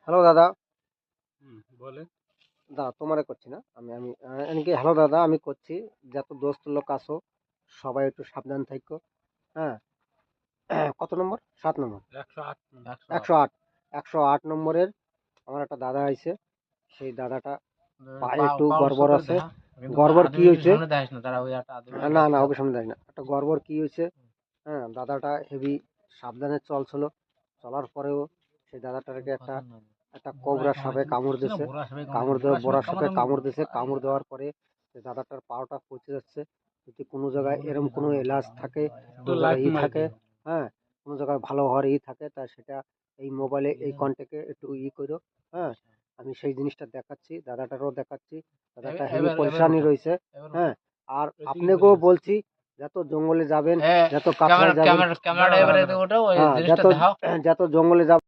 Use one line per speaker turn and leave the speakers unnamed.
Hello দাদা।
বলে
দাদা তোমারে করছি না, আমি আমি এমনকি হ্যালো দাদা আমি করছি। যত দোস্ত লোক আসো সবাই একটু সাবধান থাকো। হ্যাঁ। কত নম্বর? 7 নম্বর।
108
108। 108 নম্বরের আমার একটা দাদা আইছে। সেই দাদাটা পায়ে একটু গড়বড় আছে। গড়বড় কি হয়েছে? না না, ওকে সামনে দেয় না, একটা গড়বড় কি হয়েছে? হ্যাঁ, দাদাটা হেভি সাবধানে চলছিল। চলার পরেও সেই দাদাটাকে একটা একটা কোবরা সাপে কামড় দিছে। কামড় দেওয়া বড়া সাপে কামড় দিছে। কামড় দেওয়ার পরে সেই দাদাটার পাটা পচে যাচ্ছে। যদি কোনো জায়গায় এরকম কোনো এলাজ থাকে, কোনো জায়গায় থাকে, হ্যাঁ, কোনো জায়গায় ভালো হওয়ার থাকে, তা সেটা এই মোবাইলে এই কন্টাক্টে একটু করো। হ্যাঁ, আমি সেই জিনিসটা দেখাচ্ছি, দাদাটারও দেখাচ্ছি। দাদাটা হেভি পরেশানি রয়েছে। হ্যাঁ, আর আপনাকেও বলছি, যত জঙ্গলে যাবেন, যত কাঁকড়ায় যাবেন, হ্যাঁ, যত যত জঙ্গলে যাবেন